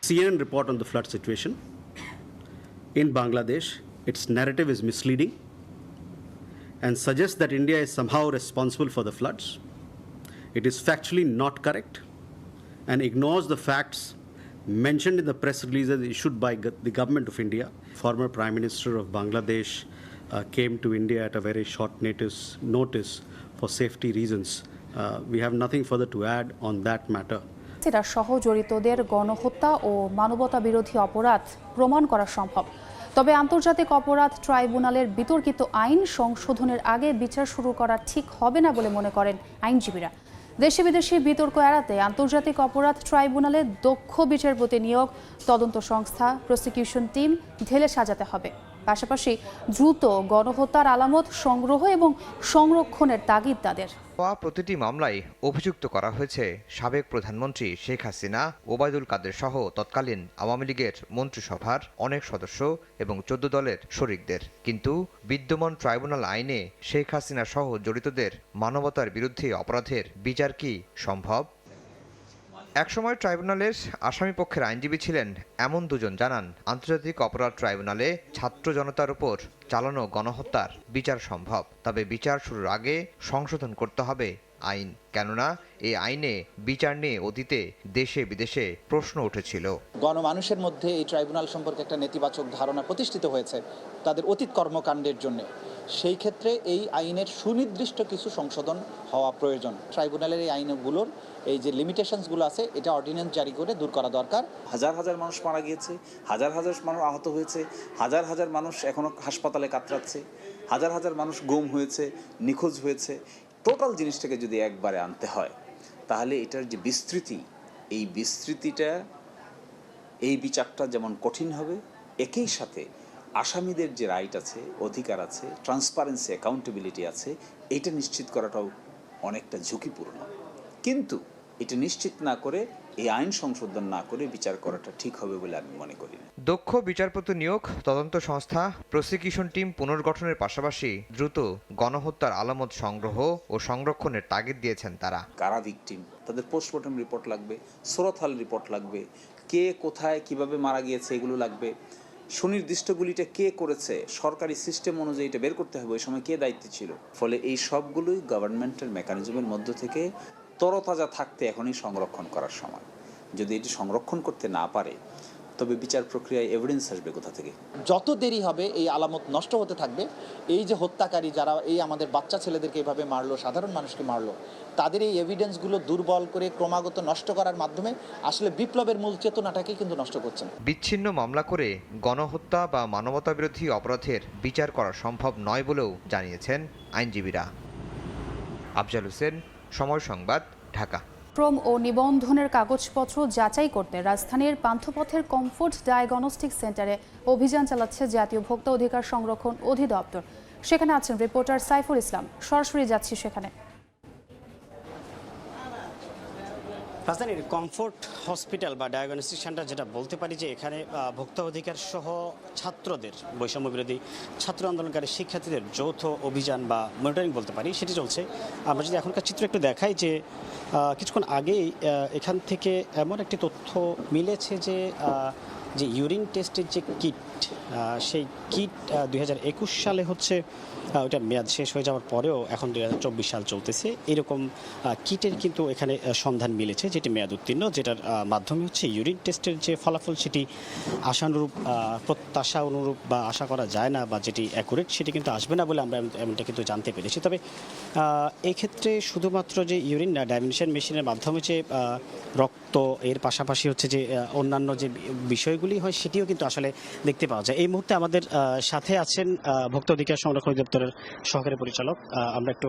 CNN report on the flood situation in Bangladesh, its narrative is misleading and suggests that India is somehow responsible for the floods. It is factually not correct and ignores the facts mentioned in the press releases issued by the government of India. Former Prime Minister of Bangladesh came to India at a very short notice for safety reasons. We have nothing further to add on that matter. এরা সহ জড়িতদের গণহত্যা ও মানবতা বিরোধী অপরাধ প্রমাণ করা সম্ভব। তবে আন্তর্জাতিক অপরাধ ট্রাইব্যুনালের বিতর্কিত আইন সংশোধনের আগে বিচার শুরু করা ঠিক হবে না বলে মনে করেন আইনজীবীরা। দেশে বিদেশি বিতর্ক এড়াতে আন্তর্জাতিক অপরাধ ট্রাইব্যুনালে দক্ষ বিচারপতি নিয়োগ, তদন্ত সংস্থা, প্রসিকিউশন টিম ঢেলে সাজাতে হবে। পাশাপাশি দ্রুত গণহত্যার আলামত সংগ্রহ এবং সংরক্ষণের তাগিদ তাদের। প্রতিটি মামলায় অভিযুক্ত করা হয়েছে সাবেক প্রধানমন্ত্রী শেখ হাসিনা, ওবায়দুল কাদের সহ তৎকালীন আওয়ামী লীগের মন্ত্রিসভার অনেক সদস্য এবং 14 দলের শরিকদের। কিন্তু বিদ্যমান ট্রাইব্যুনাল আইনে শেখ হাসিনা সহ জড়িতদের মানবতার বিরুদ্ধে অপরাধের বিচার কি সম্ভব? একসময় ট্রাইব্যুনালের আসামিপক্ষের আইনজীবী ছিলেন এমন দুজন জানান, আন্তর্জাতিক অপরাধ ট্রাইব্যুনালে ছাত্র জনতার উপর চালানো গণহত্যার বিচার সম্ভব, তবে বিচার শুরুর আগে সংশোধন করতে হবে আইন। কেননা এই আইনে বিচার নিয়ে অতীতে দেশে বিদেশে প্রশ্ন উঠেছিল। গণমানুষের মধ্যে এই ট্রাইব্যুনাল সম্পর্কে একটা নেতিবাচক ধারণা প্রতিষ্ঠিত হয়েছে তাদের অতীত কর্মকাণ্ডের জন্য। সেই ক্ষেত্রে এই আইনের সুনির্দিষ্ট কিছু সংশোধন হওয়া প্রয়োজন। ট্রাইব্যুনালের এই আইনগুলোর এই যে লিমিটেশনসগুলো আছে, এটা অর্ডিন্যান্স জারি করে দূর করা দরকার। হাজার হাজার মানুষ মারা গিয়েছে, হাজার হাজার মানুষ আহত হয়েছে, হাজার হাজার মানুষ এখনও হাসপাতালে কাতরাচ্ছে, হাজার হাজার মানুষ গুম হয়েছে, নিখোঁজ হয়েছে। টোটাল জিনিসটাকে যদি একবারে আনতে হয়, তাহলে এটার যে বিস্তৃতি, এই বিস্তৃতিটা, এই বিচারটা যেমন কঠিন হবে, একই সাথে আসামিদের যে রাইট আছে, অধিকার আছে, ট্রান্সপারেন্সি, অ্যাকাউন্টেবিলিটি আছে, এটা নিশ্চিত করাটাও অনেকটা ঝুঁকিপূর্ণ। কিন্তু এটা নিশ্চিত না করে, এই আইন সংশোধন না করে বিচার করাটা ঠিক হবে বলে আমি মনে করি না। দক্ষ বিচারপতি নিয়োগ, তদন্ত সংস্থা, প্রসিকিউশন টিম পুনর্গঠনের পাশাপাশি দ্রুত গণহত্যার আলামত সংগ্রহ ও সংরক্ষণের তাগিদ দিয়েছেন তারা। কারা ভিকটিম, তাদের পোস্টমর্টম রিপোর্ট লাগবে, সুরতহাল রিপোর্ট লাগবে, কে কোথায় কিভাবে মারা গিয়েছে এগুলো লাগবে, সুনির্দিষ্টগুলিটা কে করেছে, সরকারি সিস্টেম অনুযায়ী এটা বের করতে হবে ওই সময় কে দায়িত্বে ছিল। ফলে এই সবগুলোই গভর্নমেন্টের মেকানিজমের মধ্য থেকে তরতাজা থাকতে এখনই সংরক্ষণ করার সময়। যদি এটি সংরক্ষণ করতে না পারে, তবে বিচার প্রক্রিয়ায় এভিডেন্স আসবে কোথা থেকে? যত দেরি হবে এই আলামত নষ্ট হতে থাকবে। এই যে হত্যাকারী যারা এই আমাদের বাচ্চা ছেলেদেরকে এভাবে মারলো, সাধারণ মানুষকে মারলো, তাদের এই এভিডেন্সগুলো দুর্বল করে ক্রমাগত নষ্ট করার মাধ্যমে আসলে বিপ্লবের মূল চেতনাটাকেই কিন্তু নষ্ট করছেন। বিচ্ছিন্ন মামলা করে গণহত্যা বা মানবতা বিরোধী অপরাধের বিচার করা সম্ভব নয় বলেও জানিয়েছেন আইনজীবীরা। আফজাল হোসেন, সময় সংবাদ, ঢাকা। ক্রম ও নিবন্ধনের কাগজপত্র যাচাই করতে রাজধানীর পান্থপথের কমফোর্ট ডায়াগনস্টিক সেন্টারে অভিযান চালাচ্ছে জাতীয় ভোক্তা অধিকার সংরক্ষণ অধিদপ্তর। সেখানে আছেন রিপোর্টার সাইফুল ইসলাম। সরাসরি যাচ্ছি সেখানে। রাজধানীর কমফোর্ট হসপিটাল বা ডায়াগনস্টিক সেন্টার, যেটা বলতে পারি যে এখানে ভোক্তা অধিকার সহ ছাত্রদের, বৈষম্য বিরোধী ছাত্র আন্দোলনকারী শিক্ষার্থীদের যৌথ অভিযান বা মনিটরিং বলতে পারি, সেটি চলছে। আমরা যদি এখনকার চিত্র একটু দেখাই যে কিছুক্ষণ আগেই এখান থেকে এমন একটি তথ্য মিলেছে যে ইউরিন টেস্টের যে কিট, সেই কিট 2021 সালে হচ্ছে ওটার মেয়াদ শেষ হয়ে যাওয়ার পরেও এখন 2024 সাল চলতেছে। এরকম কিটের কিন্তু এখানে সন্ধান মিলেছে যেটি মেয়াদ উত্তীর্ণ, যেটার মাধ্যমে হচ্ছে ইউরিন টেস্টের যে ফলাফল সেটি আশানুরূপ, প্রত্যাশা অনুরূপ বা আশা করা যায় না, বা যেটি অ্যাকুরেট সেটি কিন্তু আসবে না বলে আমরা এমনটা কিন্তু জানতে পেরেছি। তবে এক্ষেত্রে শুধুমাত্র যে ইউরিন না, ডাইমেনশন মেশিনের মাধ্যমে যে রক্ত, এর পাশাপাশি হচ্ছে যে অন্যান্য যে বিষয়গুলি হয় সেটিও কিন্তু আসলে দেখতে পাওয়া যায়। এই মুহূর্তে আমাদের সাথে আছেন ভোক্তা অধিকার সংরক্ষণ অধিদপ্তরের সহকারী পরিচালক। আমরা একটু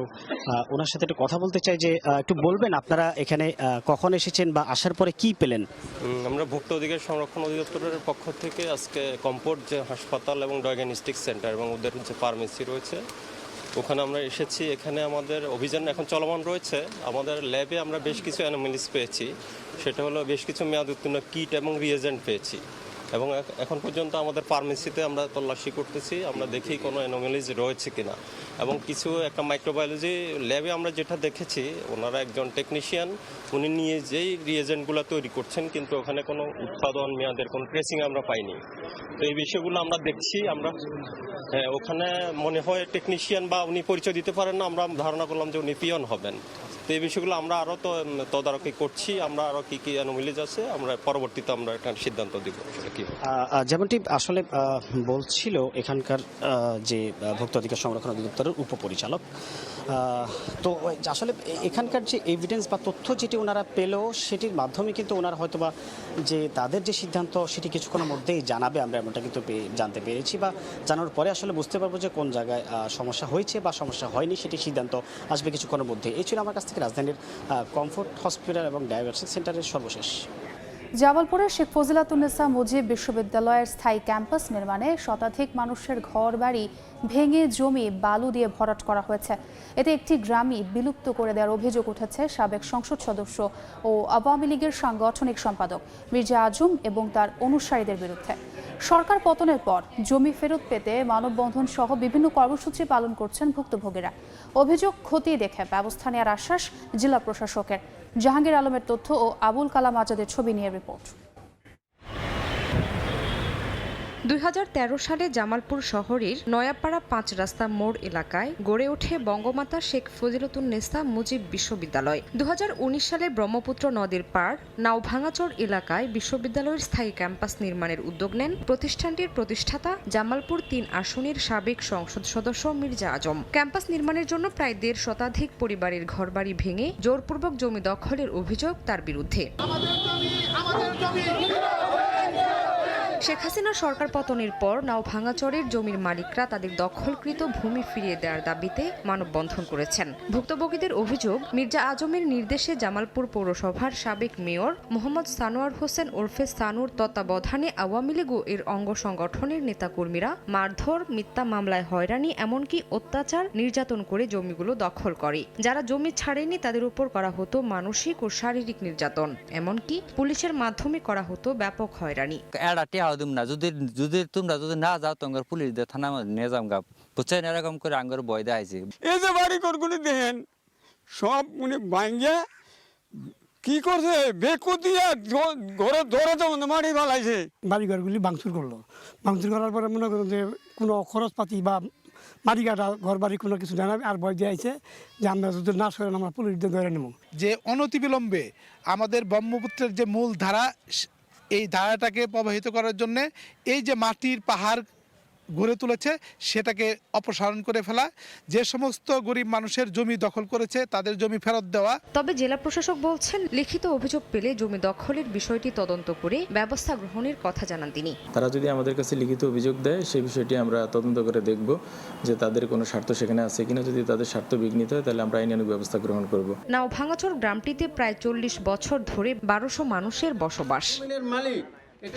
ওনার সাথে একটু কথা বলতে চাই যে একটু বলবেন আপনারা এখানে কখন এসেছেন বা আসার পরে কি পেলেন? আমরা ভোক্তা অধিকার সংরক্ষণ অধিদপ্তরের পক্ষ থেকে আজকে কমফোর্ট যে হাসপাতাল এবং ডায়াগনস্টিক সেন্টার এবং ওদের যে ফার্মেসি রয়েছে ওখানে আমরা এসেছি। এখানে আমাদের অভিযান এখন চলমান রয়েছে। আমাদের ল্যাবে আমরা বেশ কিছু অ্যানোমালিস পেয়েছি, সেটা হলো বেশ কিছু মেয়াদ উত্তীর্ণ কিট এবং রিয়েজেন্ট পেয়েছি, এবং এখন পর্যন্ত আমাদের ফার্মেসিতে আমরা তল্লাশি করতেছি, আমরা দেখি কোনো অ্যানোমালিজ রয়েছে কিনা। এবং কিছু একটা মাইক্রোবায়োলজি ল্যাবে আমরা যেটা দেখেছি, ওনারা একজন টেকনিশিয়ান, উনি নিয়ে যেই রিয়েজেন্টগুলো তৈরি করছেন, কিন্তু ওখানে কোনো উৎপাদন মেয়াদের কোনো ট্রেসিং আমরা পাইনি। তো এই বিষয়গুলো আমরা দেখছি। আমরা ওখানে মনে হয় টেকনিশিয়ান বা উনি পরিচয় দিতে পারেন না, আমরা ধারণা করলাম যে উনি পিয়ন হবেন। তো এই বিষয়গুলো আমরা আরও তদারকি করছি। আমরা আরও কী কী অ্যানোমালিজ আছে আমরা পরবর্তীতে আমরা একটা সিদ্ধান্ত দিব। যেমনটি আসলে বলছিল এখানকার যে ভোক্তা অধিকার সংরক্ষণ অধিদপ্তরের উপপরিচালক, তো আসলে এখানকার যে এভিডেন্স বা তথ্য যেটি ওনারা পেল সেটির মাধ্যমে কিন্তু ওনারা হয়তোবা যে তাদের যে সিদ্ধান্ত সেটি কিছুক্ষণের মধ্যেই জানাবে, আমরা এমনটা কিন্তু জানতে পেরেছি, বা জানার পরে আসলে বুঝতে পারবো যে কোন জায়গায় সমস্যা হয়েছে বা সমস্যা হয়নি, সেটি সিদ্ধান্ত আসবে কিছুক্ষণের মধ্যে। এই ছিল আমার কাছ থেকে রাজধানীর কমফোর্ট হসপিটাল এবং ডায়াগনস্টিক সেন্টারের সর্বশেষ। জামালপুরের শেখ ফজিলাতুন্নেসা মুজিব বিশ্ববিদ্যালয়ের স্থায়ী ক্যাম্পাস নির্মাণে শতাধিক মানুষের ঘর বাড়ি ভেঙে জমি বালু দিয়ে ভরাট করা হয়েছে। এতে একটি গ্রামই বিলুপ্ত করে দেওয়ার অভিযোগ উঠেছে সাবেক সংসদ সদস্য ও আওয়ামী লীগের সাংগঠনিক সম্পাদক মির্জা আজম এবং তার অনুসারীদের বিরুদ্ধে। সরকার পতনের পর জমি ফেরত পেতে মানববন্ধন সহ বিভিন্ন কর্মসূচি পালন করছেন ভুক্তভোগীরা। অভিযোগ খতিয়ে দেখে ব্যবস্থা নেওয়ার আশ্বাস জেলা প্রশাসকের। জাহাঙ্গীর আলমের তথ্য ও আবুল কালাম আজাদের ছবি নিয়ে রিপোর্ট। 2013 সালে জামালপুর শহরের নয়াপাড়া 5 রাস্তা মোড় এলাকায় গড়ে ওঠে বঙ্গমাতা শেখ ফজিলাতুন্নেসা মুজিব বিশ্ববিদ্যালয়। 2019 সালে ব্রহ্মপুত্র নদীর পাড় নাওভাঙাচর এলাকায় বিশ্ববিদ্যালয়ের স্থায়ী ক্যাম্পাস নির্মাণের উদ্যোগ নেন প্রতিষ্ঠানটির প্রতিষ্ঠাতা জামালপুর 3 আসনের সাবেক সংসদ সদস্য মির্জা আজম। ক্যাম্পাস নির্মাণের জন্য প্রায় 1.5 শতাধিক পরিবারের ঘরবাড়ি ভেঙে জোরপূর্বক জমি দখলের অভিযোগ তার বিরুদ্ধে। শেখ হাসিনা সরকার পতনের পর নাওভাঙাচরের জমির মালিকরা তাদের দখলকৃত ভূমি ফিরিয়ে দেওয়ার দাবিতে মানববন্ধন করেছেন। ভুক্তভোগীদের অভিযোগ, মির্জা আজমের নির্দেশে জামালপুর পৌরসভার সাবেক মেয়র মোহাম্মদ সানোয়ার হোসেন ওরফে সানুর তত্ত্বাবধানে আওয়ামী লীগ ও এর অঙ্গ সংগঠনের নেতাকর্মীরা মারধর, মিথ্যা মামলায় হয়রানি, এমনকি অত্যাচার, নির্যাতন করে জমিগুলো দখল করে। যারা জমি ছাড়েনি তাদের উপর করা হতো মানসিক ও শারীরিক নির্যাতন, এমনকি পুলিশের মাধ্যমে করা হতো ব্যাপক হয়রানি। না যদি তোমরা যদি না যাও তোমার পুলিশ দিয়ে থানা নিয়ে যাম গা, বুঝছেন? এরকম করে আঙ্গর বয় দেখাইছে। এই যে বাড়ি ঘরগুলি দেখেন সব উনি ভাঙ্গে কি করছে, বেকু দিয়ে ঘরে ধরে তো মাটি ফেলাইছে। বাড়ি ঘরগুলি ভাঙচুর করলো। ভাঙচুর করার পরে মনে করুন যে কোনো খরচপাতি বা মাটি কাটা ঘর বাড়ি কোনো কিছু জানাবে আর ভয় দিয়েছে যে আমরা যদি না সরেন আমরা পুলিশ দিয়ে ধরে নেব। যে অনতিবিলম্বে আমাদের ব্রহ্মপুত্রের যে মূল ধারা, এই ধারাটাকে প্রবাহিত করার জন্য এই যে মাটির পাহাড় গড়ে তুলেছে সেটাকে অপসারণ করে ফেলা, যে সমস্ত গরিব মানুষের জমি দখল করেছে তাদের জমি ফেরত দেওয়া। তবে জেলা প্রশাসক বলছেন, লিখিত অভিযোগ পেলে জমি দখলের বিষয়টি তদন্ত করে ব্যবস্থা গ্রহণের কথা জানান তিনি। তারা যদি আমাদের কাছে লিখিত অভিযোগ দেয় সেই বিষয়টি আমরা তদন্ত করে দেখব যে তাদের কোনো স্বার্থ সেখানে আছে কিনা। যদি তাদের স্বার্থ বিঘ্নিত হয় তাহলে আমরা আইনানুগ ব্যবস্থা গ্রহণ করব। নাও ভাঙাচর গ্রামটিতে প্রায় 40 বছর ধরে 1200 মানুষের বসবাস।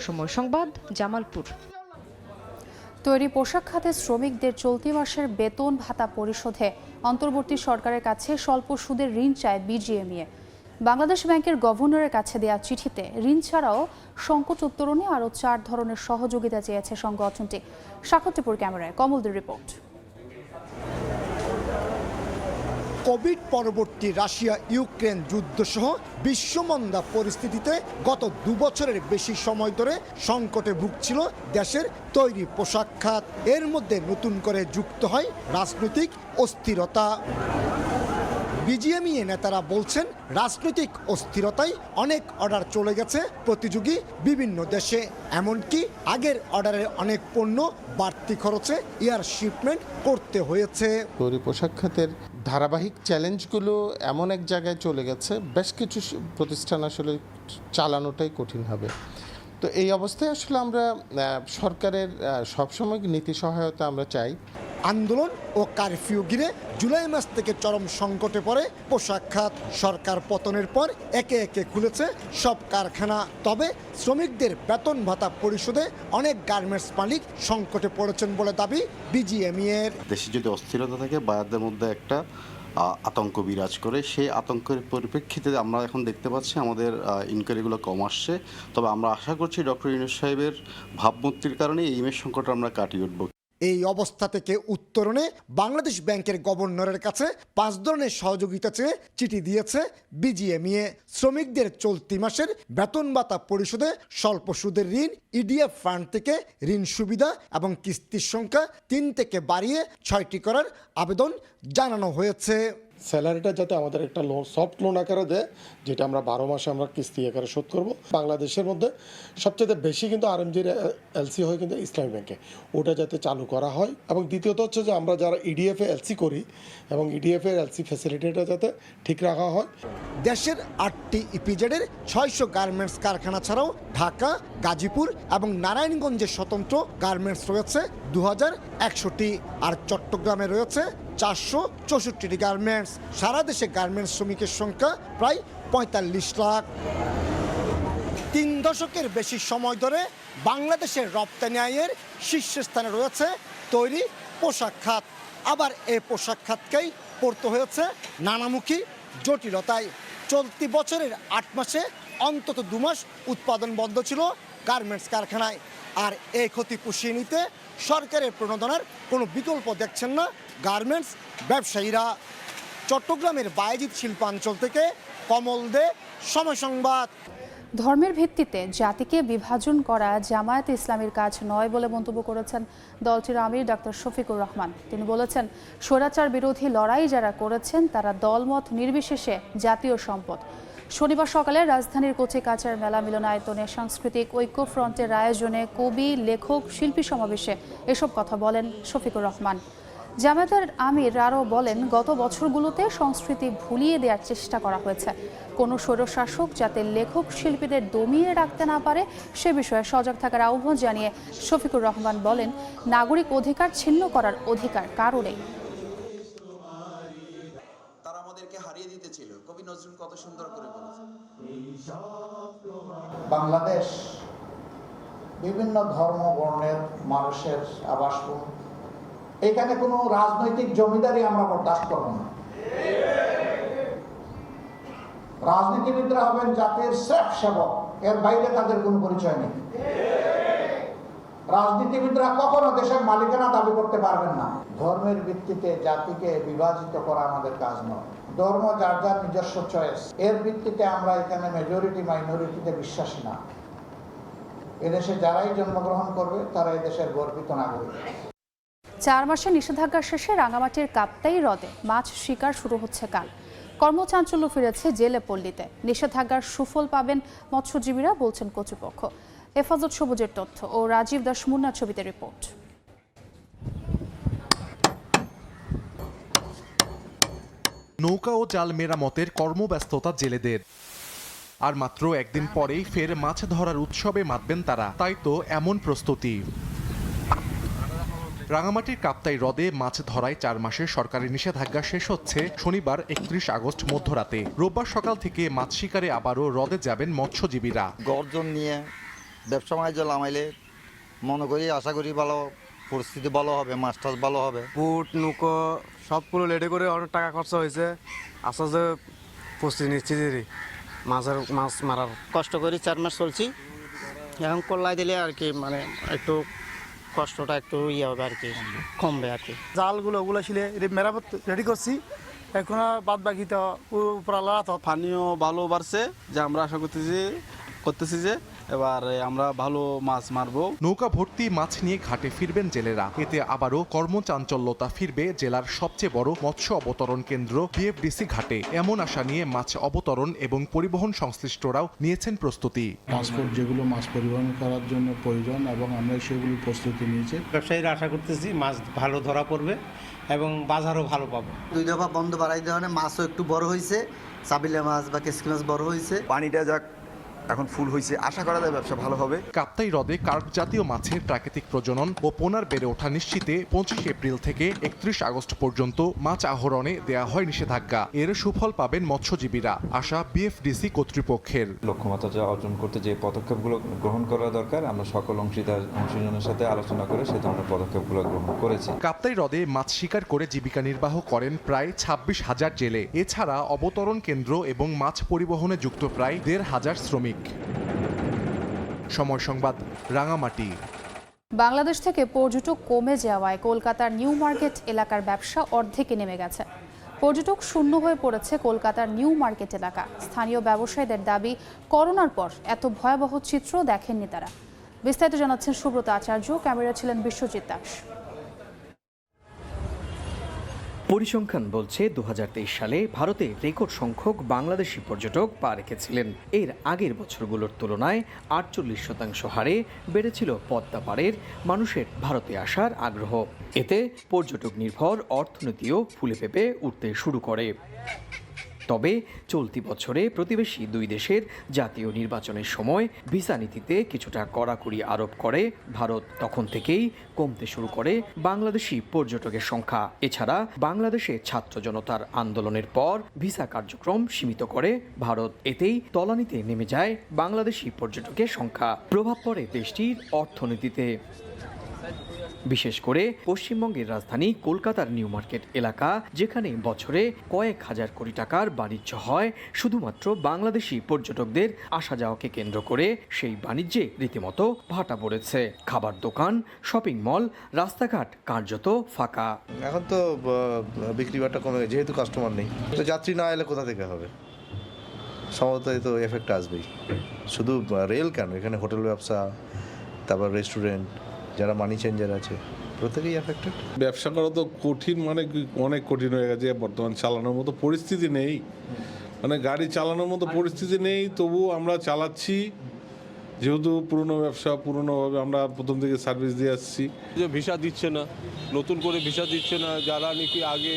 সময় সংবাদ, জামালপুর। তৈরি পোশাক খাতে শ্রমিকদের চলতি মাসের বেতন ভাতা পরিশোধে অন্তর্বর্তী সরকারের কাছে স্বল্প সুদের ঋণ চায় বিজিএমইএ। বাংলাদেশ ব্যাংকের গভর্নরের কাছে দেওয়া চিঠিতে ঋণ ছাড়াও সংকট উত্তরণে আরও 4 ধরনের সহযোগিতা চেয়েছে সংগঠনটি। সাক্ষরটিপুর ক্যামেরায় কমলদের রিপোর্ট। কোভিড পরবর্তী রাশিয়া ইউক্রেন যুদ্ধসহ বিশ্বমন্দা পরিস্থিতিতে গত 2 বছরের বেশি সময় ধরে সংকটে ভুগছিল দেশের তৈরি পোশাক খাত। এর মধ্যে নতুন করে যুক্ত হয় রাজনৈতিক অস্থিরতা। বিজিএমইএ নেতারা বলছেন, রাজনৈতিক অস্থিরতায় অনেক অর্ডার চলে গেছে প্রতিযোগী বিভিন্ন দেশে, এমনকি আগের অর্ডারের অনেক পণ্য বাড়তি খরচে এয়ার শিপমেন্ট করতে হয়েছে। তৈরি পোশাক খাতের ধারাবাহিক চ্যালেঞ্জগুলো এমন এক জায়গায় চলে গেছে, বেশ কিছু প্রতিষ্ঠান আসলে চালানোটাই কঠিন হবে। তো এই অবস্থায় আসলে আমরা সরকারের সবসময় নীতি সহায়তা আমরা চাই। আন্দোলন ও কারফিউ ঘিরে জুলাই মাস থেকে চরম সংকটে পড়ে পোশাক খাত। সরকার পতনের পর একে একে খুলেছে সব কারখানা। তবে শ্রমিকদের বেতন ভাতা পরিশোধে অনেক গার্মেন্টস মালিক সংকটে পড়েছেন বলে দাবি বিজিএমইএর। দেশে যদি অস্থিরতা থাকে, বায়ারদের মধ্যে একটা আতঙ্ক বিরাজ করে, সেই আতঙ্কের পরিপ্রেক্ষিতে আমরা এখন দেখতে পাচ্ছি আমাদের ইনকোয়ারিগুলো কম আসছে। তবে আমরা আশা করছি ডক্টর ইউনূস সাহেবের ভাবমূর্তির কারণে এই ইমেজ সংকট আমরা কাটিয়ে উঠব। এই অবস্থা থেকে উত্তরণে বাংলাদেশ ব্যাংকের গভর্নরের কাছে 5 ধরনের সহযোগিতা চেয়ে চিঠি দিয়েছে বিজিএমইএ। শ্রমিকদের চলতি মাসের বেতন ভাতা পরিশোধে স্বল্প সুদের ঋণ, ইডিএফ ফান্ড থেকে ঋণ সুবিধা এবং কিস্তির সংখ্যা 3 থেকে বাড়িয়ে 6টি করার আবেদন জানানো হয়েছে। স্যালারিটা যাতে আমাদের একটা লোন, সফট লোন আকারে দেয়, যেটা আমরা 12 মাসে আমরা কিস্তি আকারে শোধ করব। বাংলাদেশের মধ্যে সবচেয়ে বেশি কিন্তু আরএমজির এলসি হয় কিন্তু ইসলামী ব্যাংকে, ওটা যাতে চালু করা হয়। এবং দ্বিতীয়ত হচ্ছে যে আমরা যারা ইডিএফ এ এলসি করি এবং ইডিএফ এর এলসি ফ্যাসিলিটিটা যাতে ঠিক রাখা হয়। দেশের 8টি ইপিজেডের 600 গার্মেন্টস কারখানা ছাড়াও ঢাকা, গাজীপুর এবং নারায়ণগঞ্জে স্বতন্ত্র গার্মেন্টস রয়েছে 2100টি, আর চট্টগ্রামে রয়েছে 464টি গার্মেন্টস। সারা দেশে গার্মেন্টস শ্রমিকের সংখ্যা প্রায় 45 লাখ। 3 দশকের বেশি সময় ধরে বাংলাদেশের রপ্তানি আয়ের শীর্ষস্থানে রয়েছে তৈরি পোশাক খাত। আবার এই পোশাক খাতকেই পড়তে হয়েছে নানামুখী জটিলতায়। চলতি বছরের 8 মাসে অন্তত 2 মাস উৎপাদন বন্ধ ছিল গার্মেন্টস কারখানায়। আর এই ক্ষতি পুষিয়ে নিতে সরকারের প্রণোদনার কোনো বিকল্প দেখছেন না গার্মেন্টস ব্যবসায়ীরা। চট্টগ্রামের বায়েজিদ শিল্পাঞ্চল থেকে কমল দে, সময় সংবাদ। ধর্মের ভিত্তিতে জাতিকে বিভাজন করা জামায়াতে ইসলামীর কাজ নয় বলে মন্তব্য করেছেন দলটির আমির ডক্টর শফিকুর রহমান। তিনি বলেছেন, স্বৈরাচার বিরোধী লড়াই যারা করেছেন তারা দলমত নির্বিশেষে জাতীয় সম্পদ। শনিবার সকালে রাজধানীর কচিকাঁচার মেলা মিলনায়তনে সাংস্কৃতিক ঐক্য ফ্রন্টের আয়োজনে কবি, লেখক, শিল্পী সমাবেশে এসব কথা বলেন শফিকুর রহমান। জামায়াতের আমির আরও বলেন, গত বছরগুলোতে সংস্কৃতি ভুলিয়ে দেওয়ার চেষ্টা করা হয়েছে। কোনো স্বৈরশাসক যাতে লেখক শিল্পীদের দমিয়ে রাখতে না পারে সে বিষয়ে সজাগ থাকার আহ্বান জানিয়ে শফিকুর রহমান বলেন, নাগরিক অধিকার ছিন্ন করার অধিকার কারও নেই। তারা আমাদেরকে হারিয়ে দিতেছিল। কবি নজরুল কত সুন্দর করে বলেছেন, বাংলাদেশ বিভিন্ন ধর্ম বর্ণের মানুষের আবাসভূমি। এখানে কোনো রাজনৈতিক জমিদারি আমরা বরদাস্ত করব না। রাজনীতিবিদরা হবেন জাতির স্রেফ সেবক, এর বাইরে তাদের কোনো পরিচয় নেই। রাজনীতিবিদরা কখনো দেশের মালিকানা দাবি করতে পারবেন না। ধর্মের ভিত্তিতে জাতিকে বিভাজিত করা আমাদের কাজ নয়। ধর্ম যার যার নিজস্ব চয়েস, এর ভিত্তিতে আমরা এখানে মেজরিটি মাইনরিটিতে বিশ্বাসী না। এদেশে যারাই জন্মগ্রহণ করবে তারা এদেশের গর্বিত নাগরিক। 4 মাসের নিষেধাজ্ঞা শেষে রাঙামাটির কাপ্তাই হ্রদে মাছ শিকার শুরু হচ্ছে কাল। কর্মচাঞ্চল্য ফিরেছে জেলে পল্লীতে। নিষেধাজ্ঞার সুফল পাবেন মৎস্যজীবীরা বলছেন কর্তৃপক্ষ। হেফাজত সবুজের তথ্য ও রাজীব দাস মুন্নার ছবিতে রিপোর্ট। নৌকা ও জাল মেরামতের কর্মব্যস্ততা জেলেদের। আর মাত্র একদিন পরেই ফের মাছ ধরার উৎসবে মাতবেন তারা, তাই তো এমন প্রস্তুতি। রাঙামাটির কাপ্তাই হ্রদে মাছ ধরায় 4 মাসের সরকারি নিষেধাজ্ঞা শেষ হচ্ছে শনিবার 31 আগস্ট মধ্যরাতে। রোববার সকাল থেকে মাছ শিকারে আবারও হ্রদে যাবেন মৎস্যজীবীরা। গর্জন নিয়ে ব্যবসা বাণিজ্য নামাইলে মনে করি আশা করি ভালো পরিস্থিতি ভালো হবে, মাছ টাছ ভালো হবে। বুট নৌকো সবগুলো লেটে করে অনেক টাকা খরচা হয়েছে, আস্তে প্রস্তুতি নিচ্ছি মাছ মারার। কষ্ট করে 4 মাস চলছি, এখন কল্লাই দিলে আর কি মানে একটু কষ্টটা একটু ইয়ে হবে আর কি, কমবে আর কি। জালগুলো ওগুলো ছিল মেরামত রেডি করছি, এখন বাদ বাকি তো উপরালা তো। পানিও ভালো বাড়ছে, যে আমরা আশা করতেছি যে এবার আমরা ভালো মাছ মারবো। নৌকা ভর্তি মাছ নিয়ে ঘাটে ফিরবেন জেলেরা। এতে আবারও কর্মচাঞ্চল্যতা ফিরবে জেলার সবচেয়ে বড় মৎস্য অবতরণ কেন্দ্র বিএফডিসি ঘাটে। এমন আশা নিয়ে মাছ অবতরণ এবং পরিবহন সংশ্লিষ্টরাও নিয়েছেন প্রস্তুতি। ট্রান্সপোর্ট যেগুলো মাছ পরিবহন করার জন্য প্রয়োজন এবং আমরা সেগুলো প্রস্তুতি নিয়েছি। ব্যবসায়ীরা আশা করতেছি মাছ ভালো ধরা পড়বে এবং বাজারও ভালো পাবো। 2 দফা বন্ধ বাড়াই দেওয়া, মাছও একটু বড় হয়েছে, সাবিলা মাছ বা কেসকি মাছ বড় হয়েছে। পানিটা যাক এখন ফুল হয়েছে, আশা করা যায় ব্যবসা ভালো হবে। কাপ্তাই হ্রদে কার্প জাতীয় মাছের প্রাকৃতিক প্রজনন ও পোনার বেড়ে ওঠা নিশ্চিতে 25 এপ্রিল থেকে 31 আগস্ট পর্যন্ত মাছ আহরণে দেয়া হয় নিষেধাজ্ঞা। এর সুফল পাবেন মৎস্যজীবীরা, আশা বিএফডিসি কর্তৃপক্ষের। লক্ষ্যমাত্রা অর্জন করতে যে পদক্ষেপগুলো গ্রহণ করা দরকার, আমরা সকল অংশীজনের সাথে আলোচনা করে সে ধরনের পদক্ষেপগুলো গ্রহণ করেছি। কাপ্তাই হ্রদে মাছ শিকার করে জীবিকা নির্বাহ করেন প্রায় 26,000 জেলে। এছাড়া অবতরণ কেন্দ্র এবং মাছ পরিবহনে যুক্ত প্রায় 1,500 শ্রমিক। সময় সংবাদ, রাঙামাটি। বাংলাদেশ থেকে পর্যটক কমে যাওয়ায় কলকাতার নিউ মার্কেট এলাকার ব্যবসা অর্ধেকে নেমে গেছে। পর্যটক শূন্য হয়ে পড়েছে কলকাতার নিউ মার্কেট এলাকা। স্থানীয় ব্যবসায়ীদের দাবি, করোনার পর এত ভয়াবহ চিত্র দেখেননি তারা। বিস্তারিত জানাচ্ছেন সুব্রত আচার্য, ক্যামেরা ছিলেন বিশ্বজিৎ দাস। পরিসংখ্যান বলছে 2023 সালে ভারতে রেকর্ড সংখ্যক বাংলাদেশি পর্যটক পা রেখেছিলেন। এর আগের বছরগুলোর তুলনায় 48% হারে বেড়েছিল পদ্মা পাড়ের মানুষের ভারতে আসার আগ্রহ। এতে পর্যটক নির্ভর অর্থনীতিও ফুলে ফেঁপে উঠতে শুরু করে। তবে চলতি বছরে প্রতিবেশী 2 দেশের জাতীয় নির্বাচনের সময় ভিসা নীতিতে কিছুটা কড়াকড়ি আরোপ করে ভারত। তখন থেকেই কমতে শুরু করে বাংলাদেশি পর্যটকের সংখ্যা। এছাড়া বাংলাদেশে ছাত্র জনতার আন্দোলনের পর ভিসা কার্যক্রম সীমিত করে ভারত। এতেই তলানিতে নেমে যায় বাংলাদেশি পর্যটকের সংখ্যা। প্রভাব পড়ে দেশটির অর্থনীতিতে। বিশেষ করে পশ্চিমবঙ্গের রাজধানী কলকাতার নিউ মার্কেট এলাকা, যেখানে বছরে কয়েক হাজার কোটি টাকার বাণিজ্য হয় শুধুমাত্র বাংলাদেশি পর্যটকদের আসা যাওয়াকে কেন্দ্র করে, সেই বাণিজ্যে রীতিমতো ভাটা পড়েছে। খাবার দোকান, শপিং মল, রাস্তাঘাট কার্যত ফাঁকা। এখন তো বিক্রি বাট্টা কমে গেছে, যেহেতু কাস্টমার নেই, তো যাত্রী না এলে কোথা থেকে হবে? সম্ভবত এই তো এফেক্ট আসবেই। শুধু রেল কেন, এখানে হোটেল ব্যবসা, তারপর রেস্টুরেন্ট, যারা মানি চেঞ্জার আছে, প্রত্যেকেই এফেক্টেড। ব্যবসা করা তো কঠিন, মানে অনেক কঠিন হয়ে গেছে। বর্তমান চালানোর মতো পরিস্থিতি নেই, মানে গাড়ি চালানোর মতো পরিস্থিতি নেই, তবু আমরা চালাচ্ছি। যেহেতু পুরনো ব্যবসা, পুরনোভাবে আমরা প্রথম থেকে সার্ভিস দিয়ে আসছি। যে ভিসা দিচ্ছে না, নতুন করে ভিসা দিচ্ছে না, যারা নাকি আগে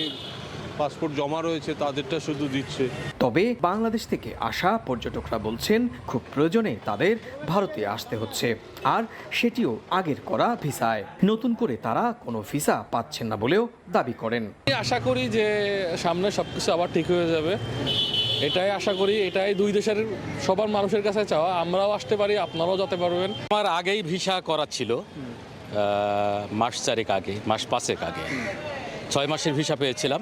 পাসপোর্ট জমা রয়েছে তাদেরটা শুধু দিচ্ছে। তবে বাংলাদেশ থেকে আসা পর্যটকরা বলছেন খুব প্রয়োজনে তাদের ভারতে আসতে হচ্ছে, আর সেটিও আগের করা ভিসায়। নতুন করে তারা কোনো ভিসা পাচ্ছেন না বলেও দাবি করেন। আশা করি যে সামনে সবকিছু আবার ঠিক হয়ে যাবে, এটাই আশা করি। এটাই 2 দেশের সবার মানুষের কাছে চাওয়া, আমরাও আসতে পারি, আপনারাও যেতে পারবেন। আমার আগেই ভিসা করা ছিল, মাস 4 আগে, মাস 5 আগে 6 মাসের ভিসা পেয়েছিলাম।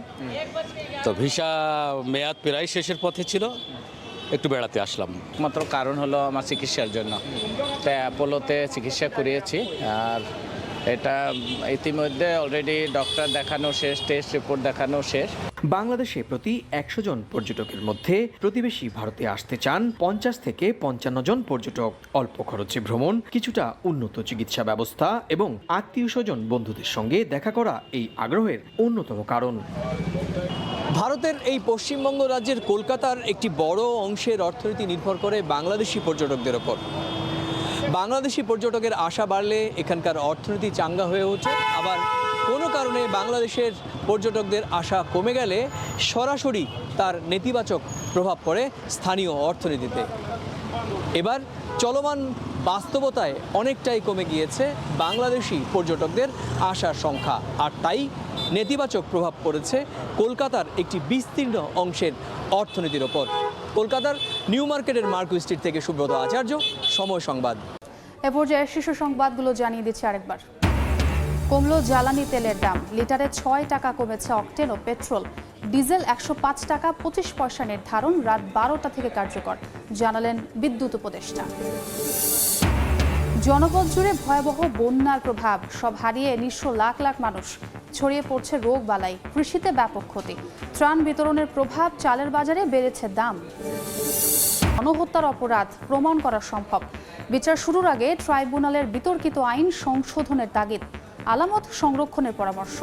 তো ভিসা মেয়াদ প্রায় শেষের পথে ছিল, একটু বেড়াতে আসলাম। মাত্র কারণ হলো আমার চিকিৎসার জন্য, তাই অ্যাপোলোতে চিকিৎসা করিয়েছি। আর এটা ইতিমধ্যে অলরেডি ডক্টর দেখানো শেষ, টেস্ট রিপোর্ট দেখানো শেষ। বাংলাদেশে প্রতি 100 জন পর্যটকের মধ্যে প্রতিবেশী ভারতে আসতে চান 50 থেকে 55 জন পর্যটক। অল্প খরচে ভ্রমণ, কিছুটা উন্নত চিকিৎসা ব্যবস্থা এবং আত্মীয় স্বজন বন্ধুদের সঙ্গে দেখা করা এই আগ্রহের অন্যতম কারণ। ভারতের এই পশ্চিমবঙ্গ রাজ্যের কলকাতার একটি বড় অংশের অর্থনীতি নির্ভর করে বাংলাদেশি পর্যটকদের ওপর। বাংলাদেশি পর্যটকের আশা বাড়লে এখানকার অর্থনীতি চাঙ্গা হয়ে ওঠে, আবার কোনো কারণে বাংলাদেশের পর্যটকদের আসা কমে গেলে সরাসরি তার নেতিবাচক প্রভাব পড়ে স্থানীয় অর্থনীতিতে। এবার চলমান বাস্তবতায় অনেকটাই কমে গিয়েছে বাংলাদেশি পর্যটকদের আসার সংখ্যা, আর তাই নেতিবাচক প্রভাব পড়েছে কলকাতার একটি বিস্তীর্ণ অংশের অর্থনীতির ওপর। কলকাতার নিউ মার্কেটের মার্কো স্ট্রিট থেকে সুব্রত আচার্য, সময় সংবাদ। এ পর্যায়ে শীর্ষ সংবাদগুলো জানিয়ে দিচ্ছি আরেকবার। কমলো জ্বালানি তেলের দাম, লিটারে 6 টাকা কমেছে অকটেন ও পেট্রোল। ডিজেল 105 টাকা 25 পয়সা নির্ধারণ রাত 12টা থেকে কার্যকর, জানালেন বিদ্যুৎ উপদেষ্টা। জনপদ জুড়ে ভয়াবহ বন্যার প্রভাব, সব হারিয়ে নিঃস্ব লাখ লাখ মানুষ। ছড়িয়ে পড়ছে রোগ বালাই, কৃষিতে ব্যাপক ক্ষতি। ত্রাণ বিতরণের প্রভাব, চালের বাজারে বেড়েছে দাম। গণহত্যার অপরাধ প্রমাণ করা সম্ভব, বিচার শুরুর আগে ট্রাইব্যুনালের বিতর্কিত আইন সংশোধনের তাগিদ। আলামত সংরক্ষণের পরামর্শ।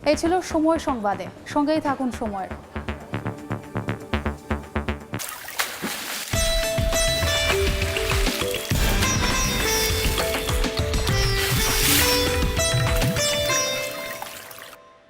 এই ছিল সময় সংবাদে, সঙ্গেই থাকুন সময়ের।